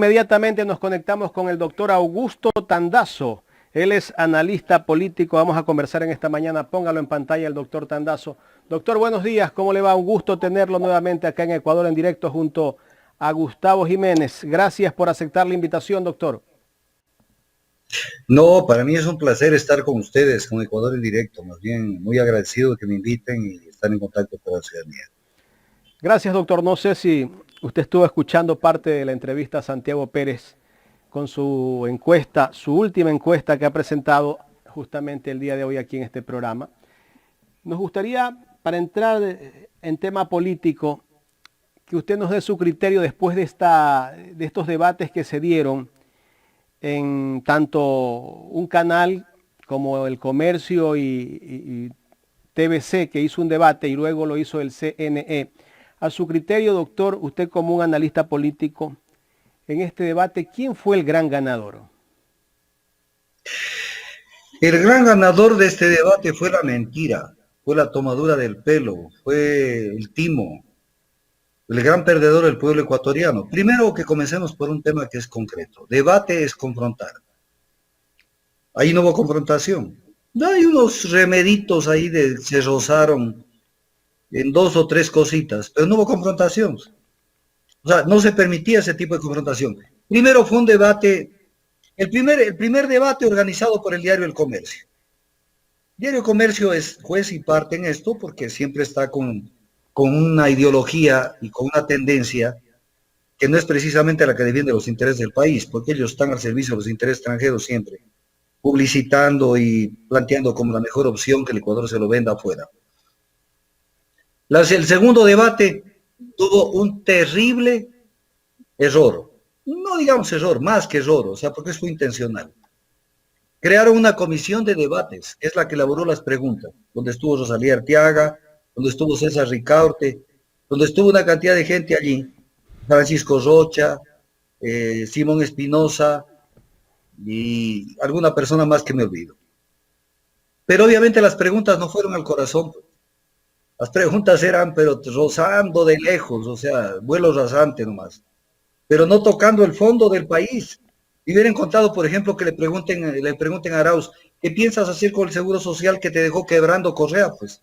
inmediatamente nos conectamos con el doctor Augusto Tandazo. Él es analista político. Vamos a conversar en esta mañana. Póngalo en pantalla el doctor Tandazo. Doctor, buenos días. ¿Cómo le va? Un gusto tenerlo nuevamente acá en Ecuador en directo junto a Gustavo Jiménez. Gracias por aceptar la invitación, doctor. No, para mí es un placer estar con ustedes, con Ecuador en directo. Más bien, muy agradecido de que me inviten y estar en contacto con la ciudadanía. Gracias, doctor. No sé si usted estuvo escuchando parte de la entrevista a Santiago Pérez con su encuesta, su última encuesta que ha presentado justamente el día de hoy aquí en este programa. Nos gustaría, para entrar en tema político, que usted nos dé su criterio después de estos debates que se dieron en tanto un canal como El Comercio y TVC, que hizo un debate y luego lo hizo el CNE. A su criterio, doctor, usted como un analista político, en este debate, ¿quién fue el gran ganador? El gran ganador de este debate fue la mentira, fue la tomadura del pelo, fue el timo, el gran perdedor del pueblo ecuatoriano. Primero que comencemos por un tema que es concreto. Debate es confrontar. Ahí no hubo confrontación. Hay unos remeditos ahí se rozaron en dos o tres cositas, pero no hubo confrontación. O sea, no se permitía ese tipo de confrontación. Primero fue un debate, el primer debate organizado por el diario El Comercio. El diario El Comercio es juez y parte en esto porque siempre está con una ideología y con una tendencia que no es precisamente la que defiende los intereses del país, porque ellos están al servicio de los intereses extranjeros siempre, publicitando y planteando como la mejor opción que el Ecuador se lo venda afuera. El segundo debate tuvo un terrible error. No digamos error, más que error, o sea, porque fue intencional. Crearon una comisión de debates, que es la que elaboró las preguntas, donde estuvo Rosalía Arteaga, donde estuvo César Ricaurte, donde estuvo una cantidad de gente allí, Francisco Rocha, Simón Espinosa y alguna persona más que me olvido. Pero obviamente las preguntas no fueron al corazón. Las preguntas eran, pero rozando de lejos, o sea, vuelo rasante nomás, pero no tocando el fondo del país. Y hubieran contado, por ejemplo, que le pregunten a Arauz, ¿qué piensas hacer con el seguro social que te dejó quebrando Correa? Pues,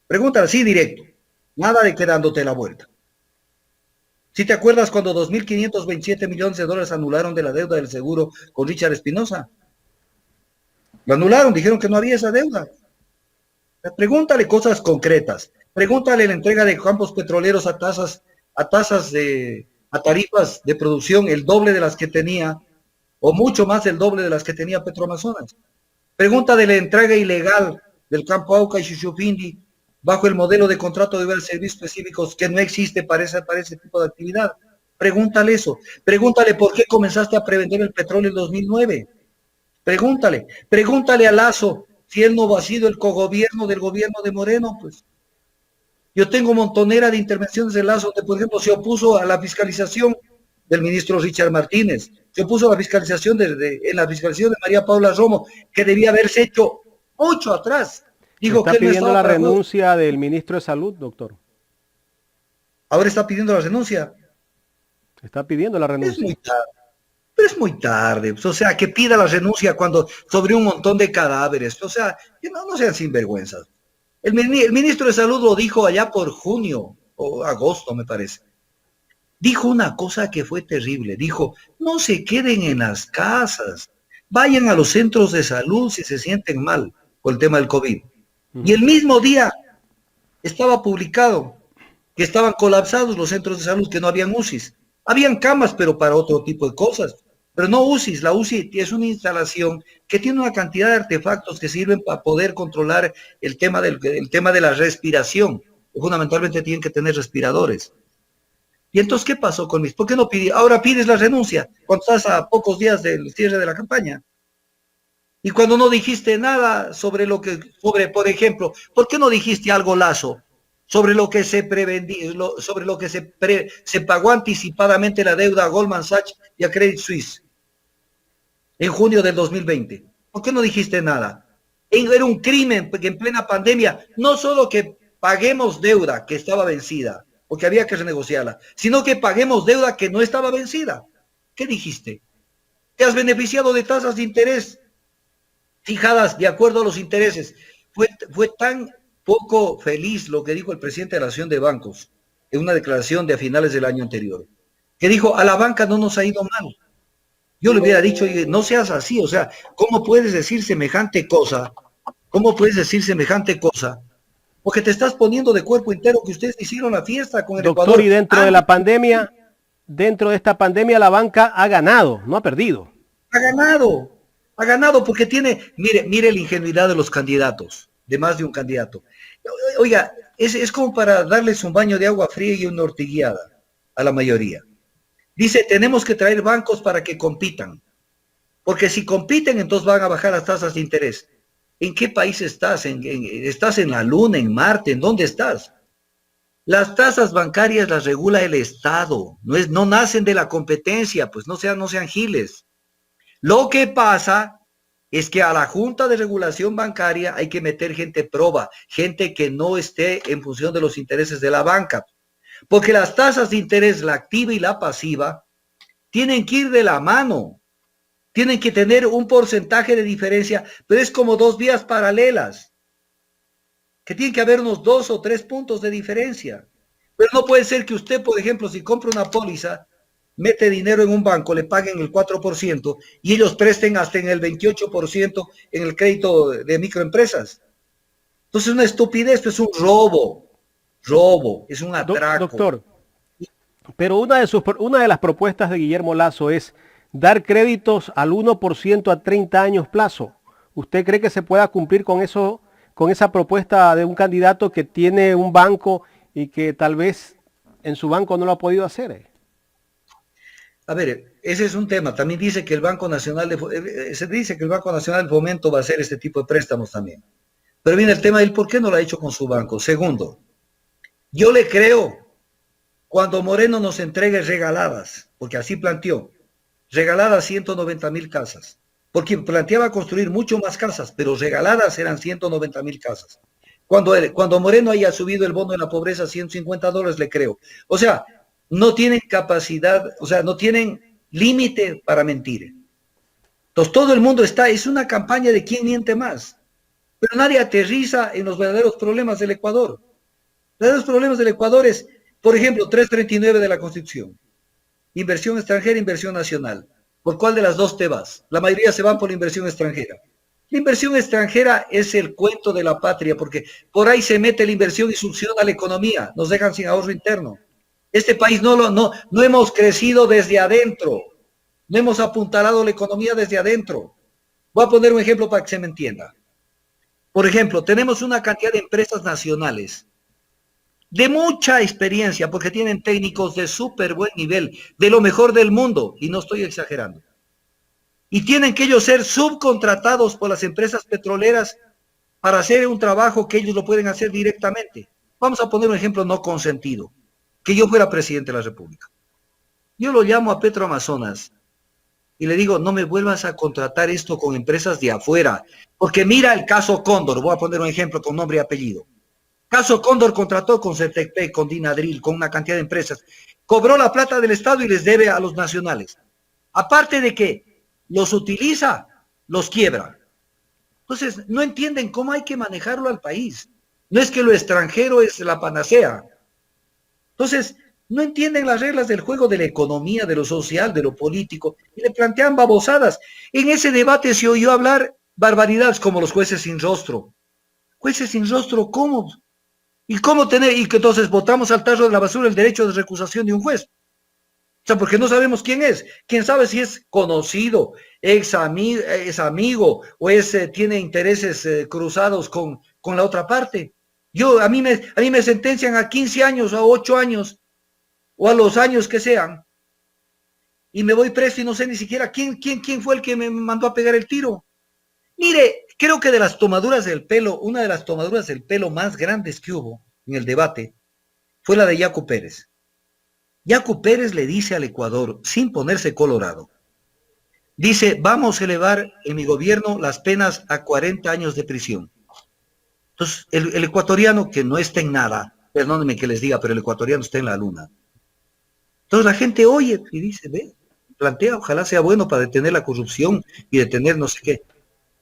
pregúntale así directo, nada de quedándote la vuelta. ¿Sí te acuerdas cuando 2.527 millones de dólares anularon de la deuda del seguro con Richard Espinosa? Lo anularon, dijeron que no había esa deuda. Pregúntale cosas concretas. Pregúntale la entrega de campos petroleros a tarifas de producción el doble de las que tenía, o mucho más del doble de las que tenía Petroamazonas. Pregunta de la entrega ilegal del campo Auca y Xuxupindi bajo el modelo de contrato de servicios específicos que no existe para ese tipo de actividad. Pregúntale eso. Pregúntale por qué comenzaste a prevender el petróleo en 2009. Pregúntale a Lazo si él no ha sido el cogobierno del gobierno de Moreno, pues. Yo tengo montonera de intervenciones de Lazo, donde, por ejemplo, se opuso a la fiscalización del ministro Richard Martínez, se opuso a la fiscalización en la fiscalización de María Paula Romo, que debía haberse hecho mucho atrás. Dijo ¿Está que pidiendo la renuncia del ministro de Salud, doctor? Ahora está pidiendo la renuncia. Está pidiendo la renuncia. Es muy tarde. Pero es muy tarde, o sea, que pida la renuncia cuando sobre un montón de cadáveres, o sea, que no sean sinvergüenzas. El ministro de Salud lo dijo allá por junio o agosto, me parece. Dijo una cosa que fue terrible, dijo, no se queden en las casas, vayan a los centros de salud si se sienten mal por el tema del COVID. Y el mismo día estaba publicado que estaban colapsados los centros de salud, que no habían UCIs. Habían camas, pero para otro tipo de cosas. Pero no UCIs. La UCI es una instalación que tiene una cantidad de artefactos que sirven para poder controlar el tema de la respiración. Fundamentalmente tienen que tener respiradores. Y entonces, ¿qué pasó con mis? ¿Por qué no pidí? Ahora pides la renuncia cuando estás a pocos días del cierre de la campaña. Y cuando no dijiste nada sobre por ejemplo, ¿por qué no dijiste algo, Lazo? Sobre lo que se pagó anticipadamente la deuda a Goldman Sachs y a Credit Suisse en junio del 2020. ¿Por qué no dijiste nada? Era un crimen que en plena pandemia, no solo que paguemos deuda que estaba vencida, porque había que renegociarla, sino que paguemos deuda que no estaba vencida. ¿Qué dijiste? Te has beneficiado de tasas de interés fijadas de acuerdo a los intereses. Fue tan poco feliz lo que dijo el presidente de la Asociación de Bancos en una declaración de a finales del año anterior, que dijo, a la banca no nos ha ido mal. Yo le hubiera dicho, no seas así, o sea, ¿cómo puedes decir semejante cosa? ¿Cómo puedes decir semejante cosa? Porque te estás poniendo de cuerpo entero que ustedes hicieron la fiesta con el Doctor, Ecuador. y dentro de la pandemia, dentro de esta pandemia, la banca ha ganado, no ha perdido. Ha ganado porque tiene, mire la ingenuidad de los candidatos, de más de un candidato. Oiga, es como para darles un baño de agua fría y una ortiguiada a la mayoría. Dice, tenemos que traer bancos para que compitan, porque si compiten, entonces van a bajar las tasas de interés. ¿En qué país estás? ¿Estás en la Luna, en Marte? ¿En dónde estás? Las tasas bancarias las regula el Estado, no nacen de la competencia, pues no sean giles. Lo que pasa es que a la Junta de Regulación Bancaria hay que meter gente proba, gente que no esté en función de los intereses de la banca. Porque las tasas de interés, la activa y la pasiva, tienen que ir de la mano. Tienen que tener un porcentaje de diferencia, pero es como dos vías paralelas, que tienen que haber unos 2 o 3 puntos de diferencia. Pero no puede ser que usted, por ejemplo, si compra una póliza, mete dinero en un banco, le paguen el 4% y ellos presten hasta en el 28% en el crédito de microempresas. Entonces es una estupidez, esto es un robo, es un atraco. Doctor, pero una de las propuestas de Guillermo Lasso es dar créditos al 1% a 30 años plazo. ¿Usted cree que se pueda cumplir con eso, con esa propuesta de un candidato que tiene un banco y que tal vez en su banco no lo ha podido hacer? A ver, ese es un tema. También dice que el Banco Nacional se dice que el Banco Nacional de Fomento va a hacer este tipo de préstamos también. Pero viene el tema de por qué no lo ha hecho con su banco. Segundo, yo le creo cuando Moreno nos entregue regaladas, porque así planteó, regaladas 190,000 casas, porque planteaba construir mucho más casas, pero regaladas eran 190,000 casas. Cuando Moreno haya subido el bono de la pobreza a $150, le creo. O sea, no tienen capacidad, o sea, no tienen límite para mentir. Entonces todo el mundo es una campaña de quién miente más, pero nadie aterriza en los verdaderos problemas del Ecuador. Los verdaderos problemas del Ecuador es, por ejemplo, 339 de la Constitución. Inversión extranjera, inversión nacional. ¿Por cuál de las dos te vas? La mayoría se van por la inversión extranjera. La inversión extranjera es el cuento de la patria, porque por ahí se mete la inversión y succiona la economía, nos dejan sin ahorro interno. Este país no hemos crecido desde adentro, no hemos apuntalado la economía desde adentro. Voy a poner un ejemplo para que se me entienda. Por ejemplo, tenemos una cantidad de empresas nacionales de mucha experiencia, porque tienen técnicos de súper buen nivel, de lo mejor del mundo, y no estoy exagerando. Y tienen que ellos ser subcontratados por las empresas petroleras para hacer un trabajo que ellos lo pueden hacer directamente. Vamos a poner un ejemplo no consentido. Que yo fuera presidente de la República. Yo lo llamo a Petroamazonas y le digo, no me vuelvas a contratar esto con empresas de afuera, porque mira el caso Cóndor, voy a poner un ejemplo con nombre y apellido. Caso Cóndor contrató con Certecpec, con Dinadril, con una cantidad de empresas, cobró la plata del Estado y les debe a los nacionales. Aparte de que los utiliza, los quiebra. Entonces, no entienden cómo hay que manejarlo al país. No es que lo extranjero es la panacea. Entonces, no entienden las reglas del juego de la economía, de lo social, de lo político, y le plantean babosadas. En ese debate se oyó hablar barbaridades como los jueces sin rostro. Jueces sin rostro, ¿cómo? ¿Y cómo tener? Y que entonces votamos al tarro de la basura el derecho de recusación de un juez. O sea, porque no sabemos quién es. ¿Quién sabe si es conocido, es amigo o tiene intereses cruzados con la otra parte? A mí me sentencian a 15 años, a 8 años, o a los años que sean, y me voy preso y no sé ni siquiera quién fue el que me mandó a pegar el tiro. Mire, creo que de las tomaduras del pelo, una de las tomaduras del pelo más grandes que hubo en el debate fue la de Yacu Pérez. Yacu Pérez le dice al Ecuador, sin ponerse colorado, dice, vamos a elevar en mi gobierno las penas a 40 años de prisión. Entonces, el ecuatoriano que no está en nada, perdónenme que les diga, pero el ecuatoriano está en la luna. Entonces la gente oye y dice, ve, plantea, ojalá sea bueno para detener la corrupción y detener no sé qué.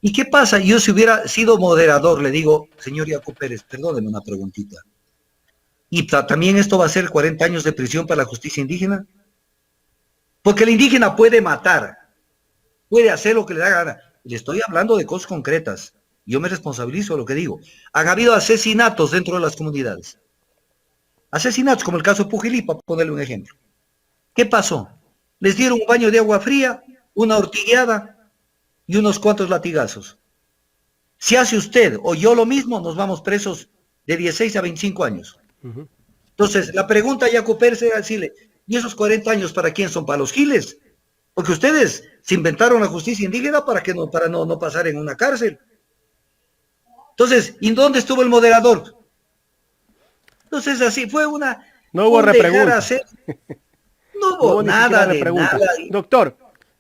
¿Y qué pasa? Yo si hubiera sido moderador, le digo, señor Yacu Pérez, perdóneme una preguntita. ¿Y también esto va a ser 40 años de prisión para la justicia indígena? Porque el indígena puede matar, puede hacer lo que le da gana. Le estoy hablando de cosas concretas. Yo me responsabilizo de lo que digo. Han habido asesinatos dentro de las comunidades. Asesinatos, como el caso de Pujilí, para ponerle un ejemplo. ¿Qué pasó? Les dieron un baño de agua fría, una hortigueada y unos cuantos latigazos. Si hace usted o yo lo mismo, nos vamos presos de 16 a 25 años. Entonces, la pregunta ya Pérez era decirle, ¿y esos 40 años para quién son? ¿Para los giles? Porque ustedes se inventaron la justicia indígena para no pasar en una cárcel. Entonces, ¿y dónde estuvo el moderador? Entonces, así fue una... No hubo repregunta. No hubo nada de nada.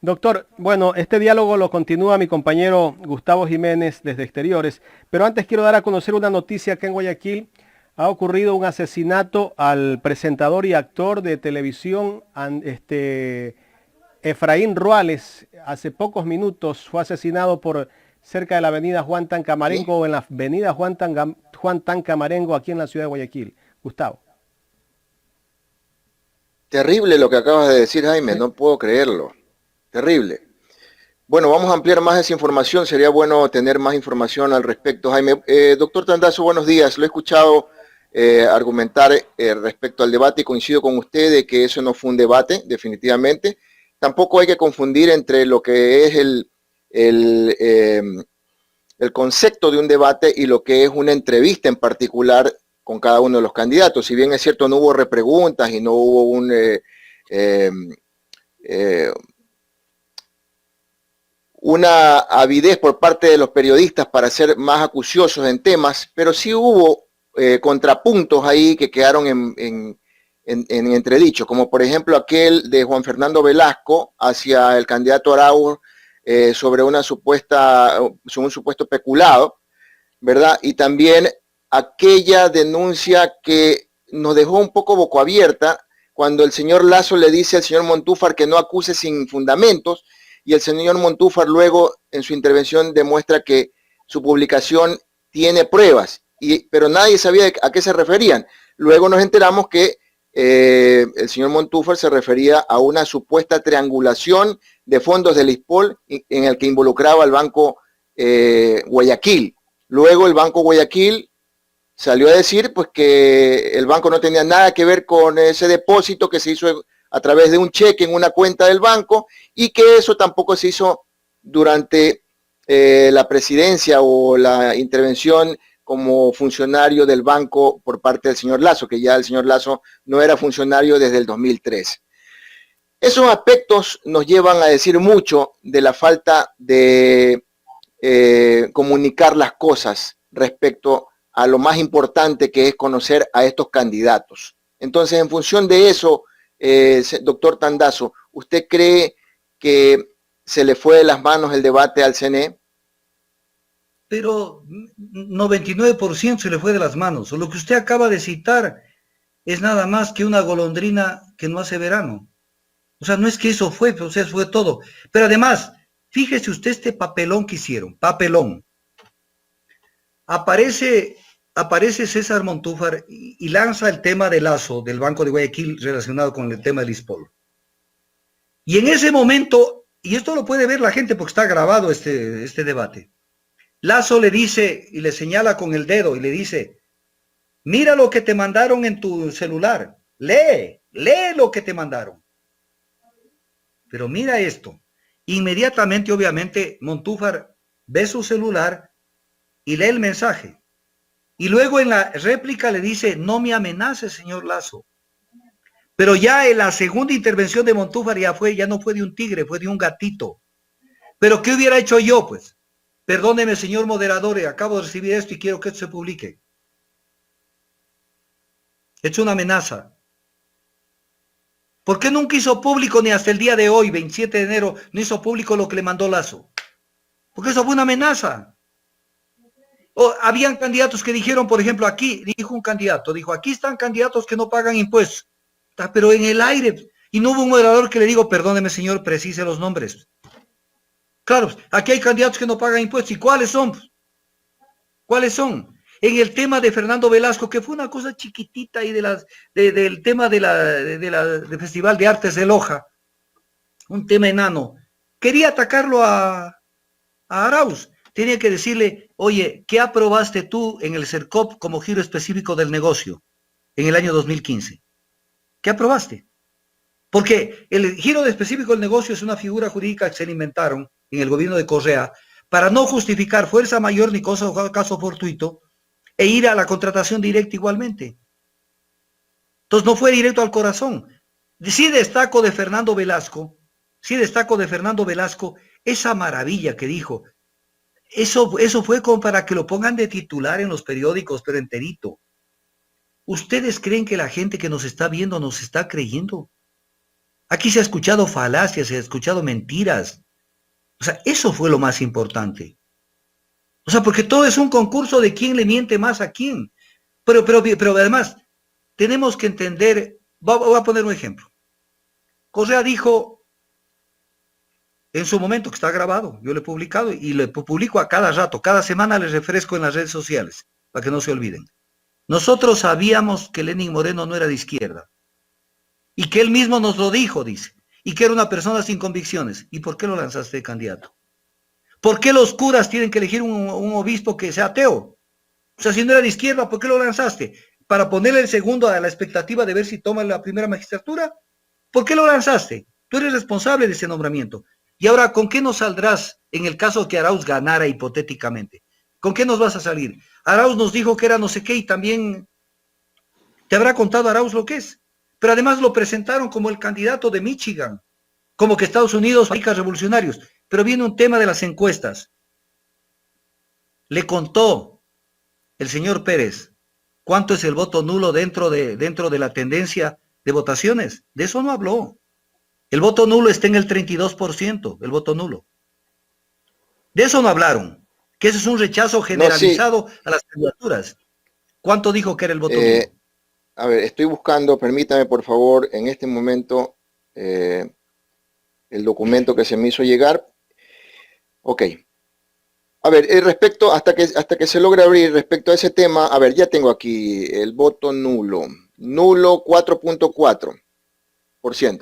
Doctor, bueno, este diálogo lo continúa mi compañero Gustavo Jiménez desde Exteriores, pero antes quiero dar a conocer una noticia que en Guayaquil ha ocurrido un asesinato al presentador y actor de televisión Efraín Ruales. Hace pocos minutos fue asesinado por cerca de la avenida Juan Tancamarengo, o en la avenida Juan Tancamarengo, aquí en la ciudad de Guayaquil. Gustavo. Terrible lo que acabas de decir, Jaime, no puedo creerlo. Terrible. Bueno, vamos a ampliar más esa información. Sería bueno tener más información al respecto, Jaime. Doctor Tandazo, buenos días. Lo he escuchado argumentar respecto al debate y coincido con usted de que eso no fue un debate, definitivamente. Tampoco hay que confundir entre lo que es el concepto de un debate y lo que es una entrevista en particular con cada uno de los candidatos. Si bien es cierto, no hubo repreguntas y no hubo una avidez por parte de los periodistas para ser más acuciosos en temas, pero sí hubo contrapuntos ahí que quedaron en entredicho, como por ejemplo aquel de Juan Fernando Velasco hacia el candidato Arauz sobre un supuesto peculado, ¿verdad? Y también aquella denuncia que nos dejó un poco boquiabierta cuando el señor Lasso le dice al señor Montúfar que no acuse sin fundamentos, y el señor Montúfar luego en su intervención demuestra que su publicación tiene pruebas, pero nadie sabía a qué se referían. Luego nos enteramos que el señor Montúfar se refería a una supuesta triangulación de fondos del ISPOL en el que involucraba al Banco Guayaquil. Luego el Banco Guayaquil salió a decir pues que el banco no tenía nada que ver con ese depósito que se hizo a través de un cheque en una cuenta del banco y que eso tampoco se hizo durante la presidencia o la intervención como funcionario del banco por parte del señor Lasso, que ya el señor Lasso no era funcionario desde el 2003. Esos aspectos nos llevan a decir mucho de la falta de comunicar las cosas respecto a lo más importante que es conocer a estos candidatos. Entonces, en función de eso, doctor Tandazo, ¿usted cree que se le fue de las manos el debate al CNE? Pero 99% se le fue de las manos. Lo que usted acaba de citar es nada más que una golondrina que no hace verano. O sea, no es que eso fue, o sea, fue todo. Pero además, fíjese usted este papelón que hicieron, papelón. Aparece César Montúfar y lanza el tema de Lasso del Banco de Guayaquil relacionado con el tema del ISPOL. Y en ese momento, y esto lo puede ver la gente porque está grabado este debate, Lasso le dice y le señala con el dedo y le dice, mira lo que te mandaron en tu celular, lee lo que te mandaron. Pero mira esto, inmediatamente obviamente Montúfar ve su celular y lee el mensaje. Y luego en la réplica le dice, no me amenace, señor Lasso. Pero ya en la segunda intervención de Montúfar ya no fue de un tigre, fue de un gatito. Pero ¿qué hubiera hecho yo, pues? Perdóneme, señor moderador, acabo de recibir esto y quiero que esto se publique. He hecho una amenaza. ¿Por qué nunca hizo público ni hasta el día de hoy, 27 de enero, no hizo público lo que le mandó Lasso? Porque eso fue una amenaza. Habían candidatos que dijeron, por ejemplo, aquí, dijo un candidato, dijo, aquí están candidatos que no pagan impuestos. Pero en el aire, Y no hubo un moderador que le digo, perdóneme señor, precise los nombres. Claro, aquí hay candidatos que no pagan impuestos. ¿Y cuáles son? ¿Cuáles son? En el tema de Fernando Velasco, que fue una cosa chiquitita y del tema del Festival de Artes de Loja, un tema enano, quería atacarlo a Arauz. Tenía que decirle, oye, ¿qué aprobaste tú en el CERCOP como giro específico del negocio en el año 2015? ¿Qué aprobaste? Porque el giro específico del negocio es una figura jurídica que se le inventaron en el gobierno de Correa para no justificar fuerza mayor ni caso fortuito e ir a la contratación directa igualmente. Entonces no fue directo al corazón. Sí destaco de Fernando Velasco, esa maravilla que dijo. Eso fue como para que lo pongan de titular en los periódicos, pero enterito. ¿Ustedes creen que la gente que nos está viendo nos está creyendo? Aquí se ha escuchado falacias, se ha escuchado mentiras. O sea, eso fue lo más importante. O sea, porque todo es un concurso de quién le miente más a quién. Pero además, tenemos que entender, voy a poner un ejemplo. Correa dijo, en su momento, que está grabado, yo lo he publicado y lo publico a cada rato, cada semana les refresco en las redes sociales, para que no se olviden. Nosotros sabíamos que Lenín Moreno no era de izquierda, y que él mismo nos lo dijo, dice, y que era una persona sin convicciones. ¿Y por qué lo lanzaste de candidato? ¿Por qué los curas tienen que elegir un obispo que sea ateo? O sea, si no era de izquierda, ¿por qué lo lanzaste? ¿Para ponerle el segundo a la expectativa de ver si toma la primera magistratura? ¿Por qué lo lanzaste? Tú eres responsable de ese nombramiento. Y ahora, ¿con qué nos saldrás en el caso que Arauz ganara hipotéticamente? ¿Con qué nos vas a salir? Arauz nos dijo que era no sé qué y también te habrá contado Arauz lo que es. Pero además lo presentaron como el candidato de Michigan, como que Estados Unidos fabrica revolucionarios. Pero viene un tema de las encuestas. Le contó el señor Pérez cuánto es el voto nulo dentro de la tendencia de votaciones. De eso no habló. El voto nulo está en el 32%, el voto nulo. De eso no hablaron, que eso es un rechazo generalizado a las candidaturas. ¿Cuánto dijo que era el voto nulo? A ver, estoy buscando, permítame por favor, en este momento, el documento que se me hizo llegar. Ok. A ver, respecto, hasta que se logre abrir respecto a ese tema, a ver, ya tengo aquí el voto nulo. Nulo 4.4%.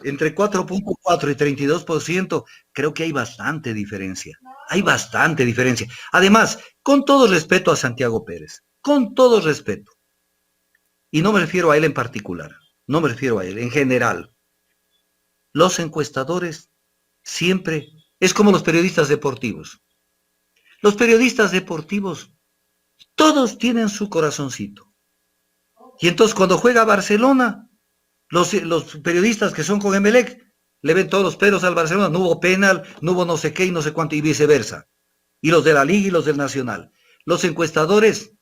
Entre 4.4 y 32%, creo que hay bastante diferencia. Hay bastante diferencia. Además, con todo respeto a Santiago Pérez, con todo respeto, y no me refiero a él en particular, no me refiero a él, en general, los encuestadores siempre, es como los periodistas deportivos. Los periodistas deportivos, todos tienen su corazoncito. Y entonces cuando juega Barcelona, los periodistas que son con Emelec le ven todos los pelos al Barcelona, no hubo penal, no hubo no sé qué y no sé cuánto y viceversa. Y los de la Liga y los del Nacional. Los encuestadores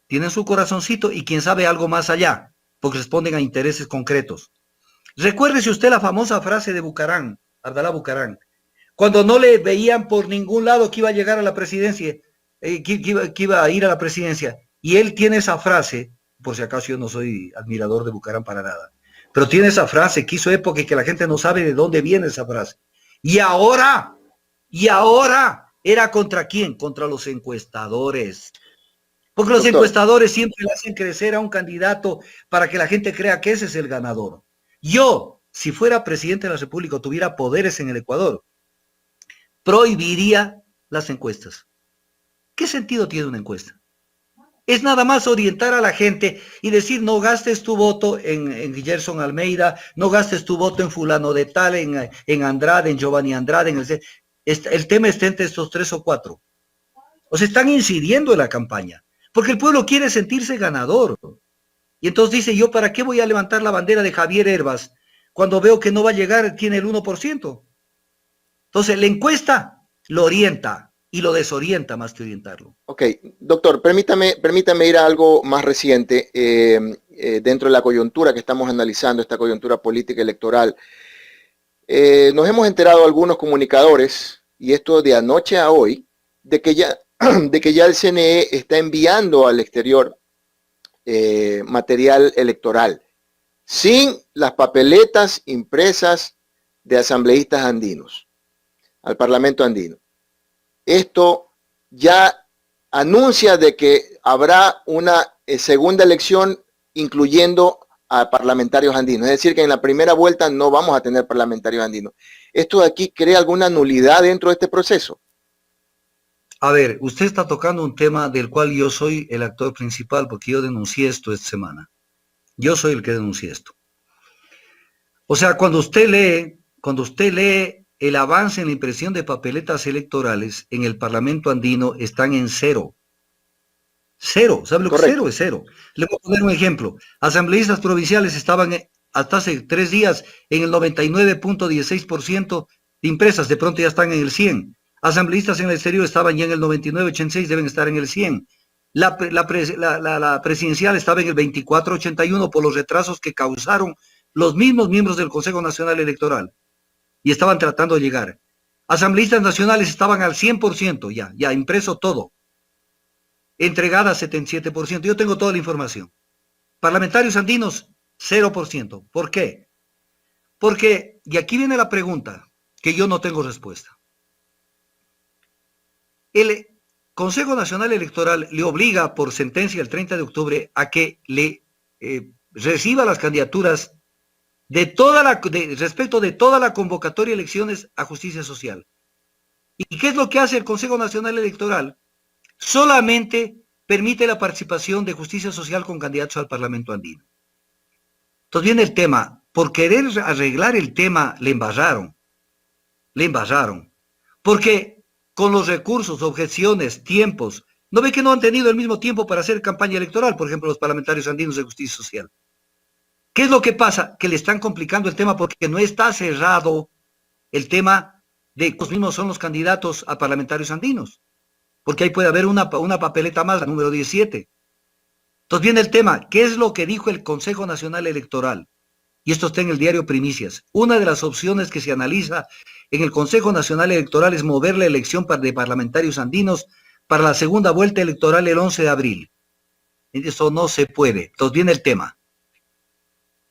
tienen su corazoncito y quién sabe algo más allá, porque responden a intereses concretos. Recuérdese usted la famosa frase de Bucarán, Abdalá Bucarán, cuando no le veían por ningún lado que iba a llegar a la presidencia, que iba a ir a la presidencia, y él tiene esa frase, por si acaso yo no soy admirador de Bucarán para nada, pero tiene esa frase que hizo época y que la gente no sabe de dónde viene esa frase. Y ahora, ¿era contra quién? Contra los encuestadores. Porque los encuestadores siempre le hacen crecer a un candidato para que la gente crea que ese es el ganador. Yo, si fuera presidente de la República o tuviera poderes en el Ecuador, prohibiría las encuestas. ¿Qué sentido tiene una encuesta? Es nada más orientar a la gente y decir, no gastes tu voto en Gerson Almeida, no gastes tu voto en fulano de tal, en Andrade, en Giovanni Andrade, el tema está entre estos 3 o 4. O sea, están incidiendo en la campaña, porque el pueblo quiere sentirse ganador. Y entonces dice, ¿yo para qué voy a levantar la bandera de Javier Herbas cuando veo que no va a llegar, tiene el 1%? Entonces, la encuesta lo orienta y lo desorienta más que orientarlo. Ok, doctor, permítame ir a algo más reciente dentro de la coyuntura que estamos analizando, esta coyuntura política electoral. Nos hemos enterado algunos comunicadores, y esto de anoche a hoy, de que ya el CNE está enviando al exterior material electoral. sin las papeletas impresas de asambleístas andinos al Parlamento andino. Esto ya anuncia de que habrá una segunda elección incluyendo a parlamentarios andinos. Es decir, que en la primera vuelta no vamos a tener parlamentarios andinos. ¿Esto de aquí crea alguna nulidad dentro de este proceso? A ver, usted está tocando un tema del cual yo soy el actor principal porque yo denuncié esto esta semana. Yo soy el que denuncié esto. O sea, cuando usted lee el avance en la impresión de papeletas electorales en el Parlamento andino están en cero. Cero, ¿sabe lo que es cero? Es cero. Le voy a poner un ejemplo. Asambleístas provinciales estaban hasta hace 3 días en el 99.16% de impresas, de pronto ya están en el 100%. Asambleístas en el exterior estaban ya en el 99.86%, deben estar en el 100%. La presidencial estaba en el 24.81% por los retrasos que causaron los mismos miembros del Consejo Nacional Electoral y estaban tratando de llegar. Asambleístas nacionales estaban al 100% ya impreso todo. Entregada 77%. Yo tengo toda la información. Parlamentarios andinos, 0%. ¿Por qué? Porque, y aquí viene la pregunta, que yo no tengo respuesta. El Consejo Nacional Electoral le obliga por sentencia el 30 de octubre a que le reciba las candidaturas respecto de toda la convocatoria de elecciones a justicia social. ¿Y qué es lo que hace el Consejo Nacional Electoral? Solamente permite la participación de justicia social con candidatos al Parlamento andino. Entonces viene el tema, por querer arreglar el tema le embarraron, porque con los recursos, objeciones, tiempos, ¿no ve que no han tenido el mismo tiempo para hacer campaña electoral, por ejemplo, los parlamentarios andinos de justicia social? ¿Qué es lo que pasa? Que le están complicando el tema porque no está cerrado el tema de los mismos son los candidatos a parlamentarios andinos. Porque ahí puede haber una papeleta más, la número 17. Entonces viene el tema, ¿qué es lo que dijo el Consejo Nacional Electoral? Y esto está en el diario Primicias. Una de las opciones que se analiza en el Consejo Nacional Electoral es mover la elección de parlamentarios andinos para la segunda vuelta electoral el 11 de abril. Y eso no se puede. Entonces viene el tema,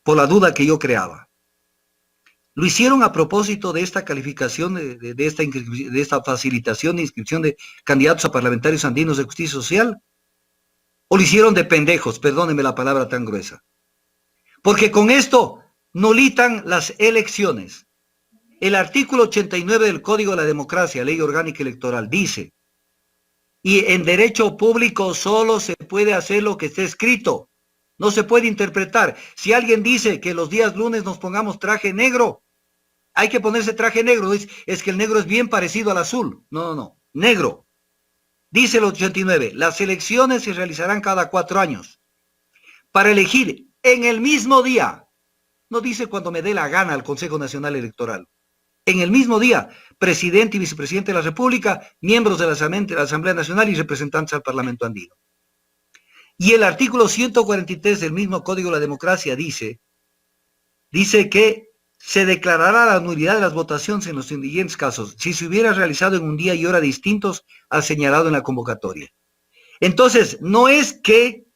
por la duda que yo creaba. Lo hicieron a propósito de esta calificación, de esta facilitación de inscripción de candidatos a parlamentarios andinos de justicia social, o lo hicieron de pendejos, perdónenme la palabra tan gruesa. Porque con esto nulitan las elecciones. El artículo 89 del Código de la Democracia, Ley Orgánica Electoral, dice, y en derecho público solo se puede hacer lo que esté escrito, no se puede interpretar. Si alguien dice que los días lunes nos pongamos traje negro, hay que ponerse traje negro. Es que el negro es bien parecido al azul. No, negro. Dice el 89, las elecciones se realizarán cada 4 años para elegir en el mismo día. No dice cuando me dé la gana al Consejo Nacional Electoral. En el mismo día, presidente y vicepresidente de la República, miembros de la Asamblea Nacional y representantes al Parlamento andino. Y el artículo 143 del mismo Código de la Democracia dice que se declarará la nulidad de las votaciones en los siguientes casos, si se hubiera realizado en un día y hora distintos al señalado en la convocatoria. Entonces, no es que,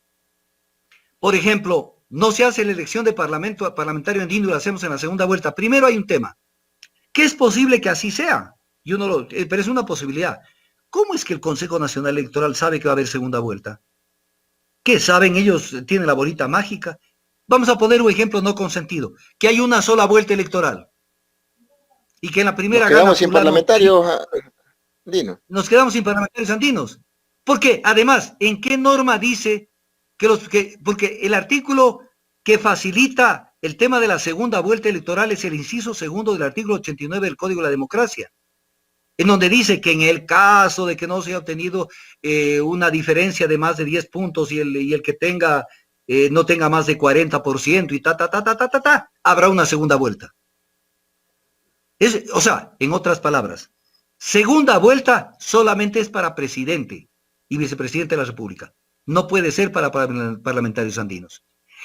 por ejemplo, no se hace la elección de parlamentario andino y lo hacemos en la segunda vuelta. Primero hay un tema, que es posible que así sea, pero es una posibilidad. ¿Cómo es que el Consejo Nacional Electoral sabe que va a haber segunda vuelta? ¿Qué saben? Ellos tienen la bolita mágica. Vamos a poner un ejemplo no consentido, que hay una sola vuelta electoral y que en la primera nos quedamos sin parlamentarios andinos. Nos quedamos sin parlamentarios andinos. Porque además, ¿en qué norma dice porque el artículo que facilita el tema de la segunda vuelta electoral es el inciso segundo del artículo 89 del Código de la Democracia, en donde dice que en el caso de que no se haya obtenido una diferencia de más de 10 puntos y el que tenga no tenga más de 40% y habrá una segunda vuelta. O sea, en otras palabras, segunda vuelta solamente es para presidente y vicepresidente de la República. No puede ser para parlamentarios andinos.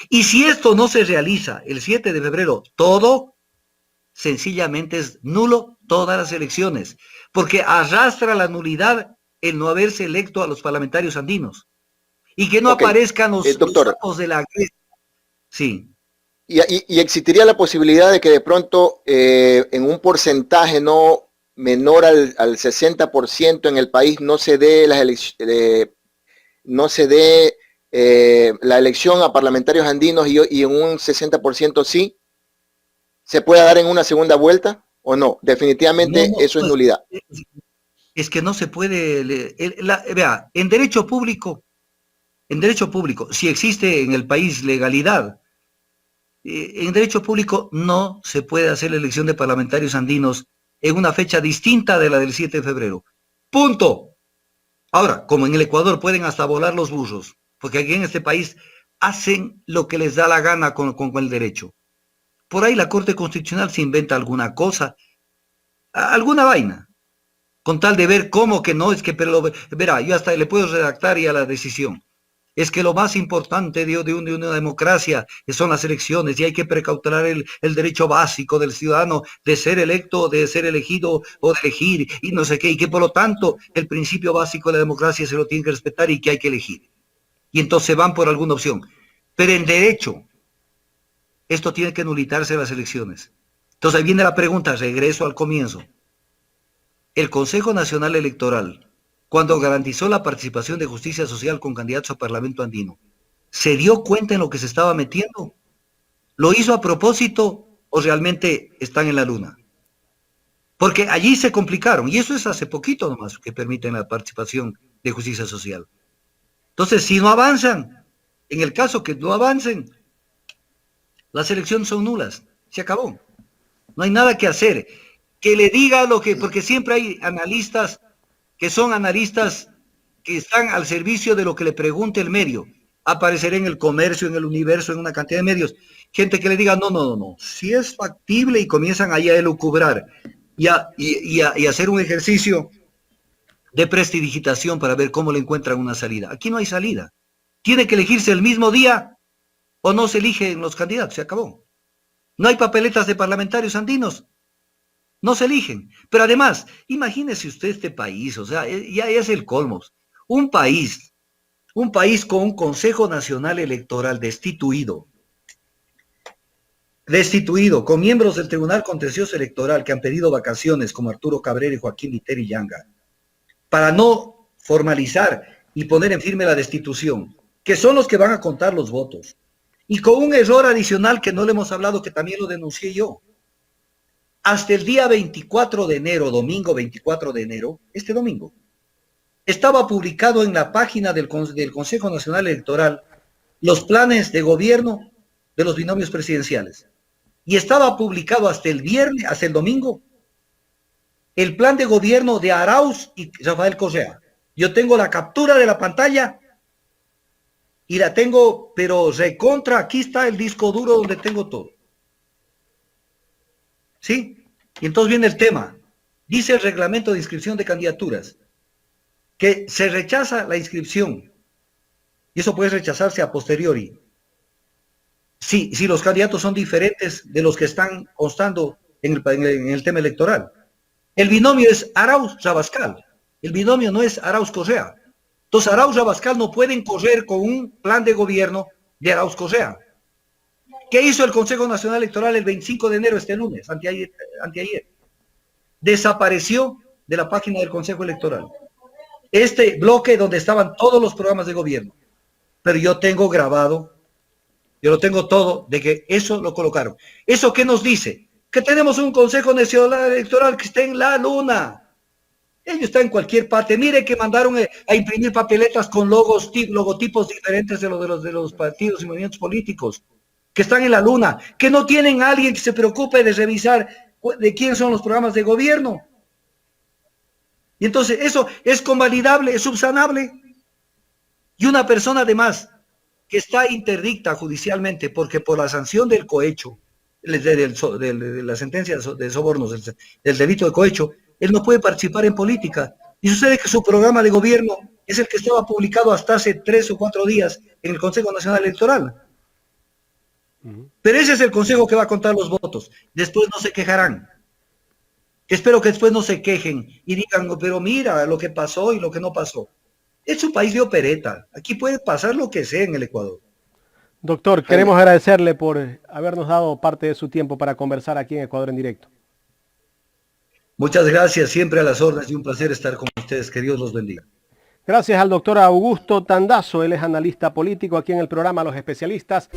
Y si esto no se realiza el 7 de febrero, todo sencillamente es nulo todas las elecciones, porque arrastra la nulidad el no haberse electo a los parlamentarios andinos. Y que no aparezcan los doctor, sapos de la Grecia. Sí. Y existiría la posibilidad de que de pronto en un porcentaje no menor al 60% en el país no se dé la elección a parlamentarios andinos y en un 60% sí, ¿se puede dar en una segunda vuelta o no? Definitivamente eso es nulidad. Es que no se puede, vea, en derecho público, si existe en el país legalidad, en derecho público no se puede hacer la elección de parlamentarios andinos en una fecha distinta de la del 7 de febrero. Punto. Ahora, como en el Ecuador pueden hasta volar los burros, porque aquí en este país hacen lo que les da la gana con el derecho. Por ahí la Corte Constitucional se inventa alguna cosa, alguna vaina, con tal de ver cómo que no, es que, pero verá, yo hasta le puedo redactar ya la decisión. Es que lo más importante de una democracia son las elecciones y hay que precautelar el derecho básico del ciudadano de ser electo, de ser elegido o de elegir y no sé qué, y que por lo tanto el principio básico de la democracia se lo tiene que respetar y que hay que elegir. Y entonces van por alguna opción. Pero en derecho, esto tiene que nulitarse las elecciones. Entonces ahí viene la pregunta, regreso al comienzo. El Consejo Nacional Electoral, cuando garantizó la participación de justicia social con candidatos a Parlamento andino, ¿se dio cuenta en lo que se estaba metiendo? ¿Lo hizo a propósito o realmente están en la luna? Porque allí se complicaron, y eso es hace poquito nomás que permiten la participación de justicia social. Entonces, si no avanzan, en el caso que no avancen, las elecciones son nulas, se acabó. No hay nada que hacer. Que le diga lo que, porque siempre hay analistas que son analistas que están al servicio de lo que le pregunte el medio. Aparecerá en El Comercio, en El Universo, en una cantidad de medios. Gente que le diga, no, si es factible y comienzan ahí a elucubrar y a hacer un ejercicio de prestidigitación para ver cómo le encuentran una salida. Aquí no hay salida. Tiene que elegirse el mismo día o no se eligen los candidatos, se acabó. No hay papeletas de parlamentarios andinos. No se eligen. Pero además, imagínese usted este país, o sea, ya es el colmo. Un país con un Consejo Nacional Electoral destituido, con miembros del Tribunal Contencioso Electoral que han pedido vacaciones, como Arturo Cabrera y Joaquín Viteri Yanga, para no formalizar y poner en firme la destitución, que son los que van a contar los votos. Y con un error adicional que no le hemos hablado, que también lo denuncié yo. Hasta el día 24 de enero, domingo 24 de enero, este domingo, estaba publicado en la página del Consejo Nacional Electoral los planes de gobierno de los binomios presidenciales. Y estaba publicado hasta el viernes, hasta el domingo, el plan de gobierno de Arauz y Rafael Correa. Yo tengo la captura de la pantalla y la tengo, pero recontra, aquí está el disco duro donde tengo todo. ¿Sí? Y entonces viene el tema. Dice el reglamento de inscripción de candidaturas que se rechaza la inscripción y eso puede rechazarse a posteriori. Si los candidatos son diferentes de los que están constando en el tema electoral. El binomio es Arauz-Rabascal. El binomio no es Arauz-Correa. Entonces Arauz-Rabascal no pueden correr con un plan de gobierno de Arauz-Correa. ¿Qué hizo el Consejo Nacional Electoral el 25 de enero, este lunes, anteayer? Desapareció de la página del Consejo Electoral este bloque donde estaban todos los programas de gobierno. Pero yo tengo grabado, yo lo tengo todo, de que eso lo colocaron. ¿Eso qué nos dice? Que tenemos un Consejo Nacional Electoral que está en la luna. Ellos están en cualquier parte. Mire que mandaron a imprimir papeletas con logotipos diferentes de los partidos y movimientos políticos, que están en la luna, que no tienen a alguien que se preocupe de revisar de quién son los programas de gobierno. Y entonces eso es convalidable, es subsanable. Y una persona además que está interdicta judicialmente porque por la sanción del cohecho, de la sentencia de sobornos, del delito de cohecho, él no puede participar en política. Y sucede que su programa de gobierno es el que estaba publicado hasta hace 3 o 4 días en el Consejo Nacional Electoral. Pero ese es el consejo que va a contar los votos. Después no se quejarán. Espero que después no se quejen y digan, pero mira lo que pasó y lo que no pasó. Es un país de opereta. Aquí puede pasar lo que sea en el Ecuador. Doctor, queremos agradecerle por habernos dado parte de su tiempo para conversar aquí en Ecuador en Directo. Muchas gracias, siempre a las órdenes y un placer estar con ustedes. Que Dios los bendiga. Gracias al doctor Augusto Tandazo, él es analista político aquí en el programa Los Especialistas.